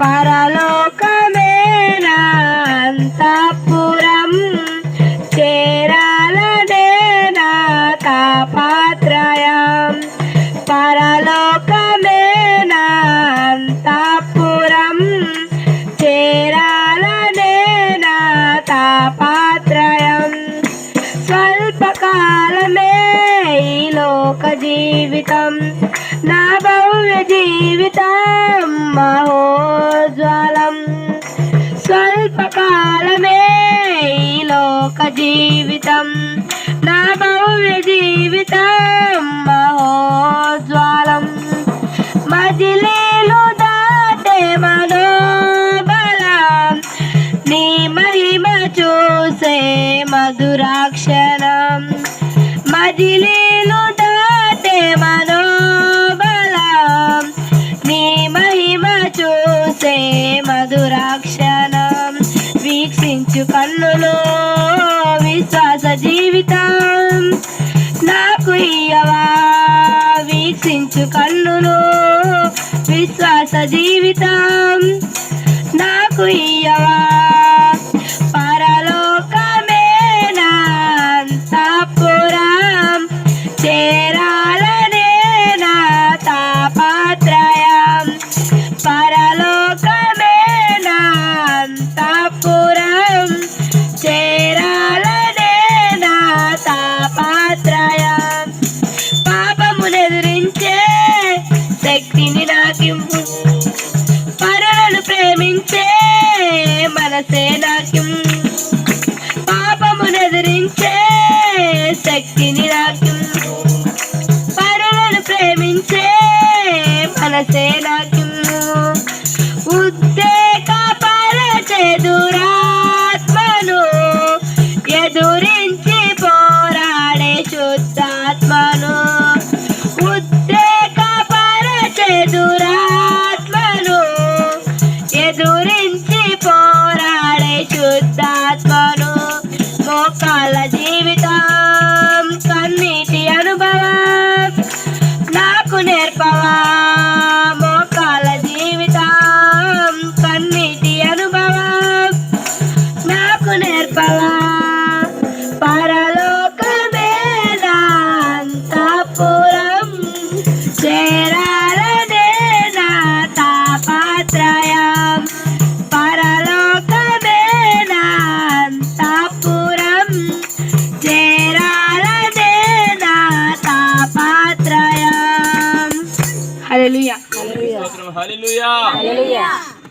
పరలోకమేనా అంతఃపురం, చేరాలనేనా తాపత్రయం. పరలోకమేనా అంతఃపురం, చేరాలనేనా తాపత్రయం. స్వల్పకాలమే ఈ లోక జీవితం, నా భవ్య జీవితం మహోజ్వలం. స్వల్పకాలమే ఈ లోక జీవితం, నా భవ్య జీవితం మహోజ్వలం. మజిలీలు దాటే మనోబలం, నీ మహిమ చూసే మధురాక్షణం. మజిలీలు దాటే మనోబలం, నీ మహిమ చూసే మధురాక్షణం. వీక్షించు కన్నులు విశ్వాస జీవితం నాకు ఇయ్యవా. వీక్షించు కన్నులు విశ్వాస జీవితం నాకు ఇయ్యవా. పరలోకమేనా అంతఃపురం, చేరాలనేనా తాపత్రయం. పరలోకమేనా అంతఃపురం, చేరాలనేనా తాపత్రయం. పాపమునెదిరించే శక్తిని నాకింపు, పరులను ప్రేమించే మనసే నాకింపు. పాపమునెదిరించే శక్తిని నాకింపు, పరులను ప్రేమించే మనసే నాకింపు. ఉద్రేకపరచే దురాత్మను ఎదురించి పోరాడే శుద్ధాత్మను. ఉద్రేకపరచే దురాత్మను ఎదురించి పోరాడే శుద్ధాత్మను. మోకాళ్ళ జీవితం కన్నీటి అనుభవం నాకు నేర్పవా. మోకాళ్ళ జీవితం కన్నీటి అనుభవం నాకు నేర్పవా. పరలోకమేనా అంతఃపురం, చేరాలనేనా తాపత్రయం. పరలోకమేనా అంతఃపురం, చేరాలనేనా తాపత్రయం. హల్లెలూయా. హల్లెలూయా.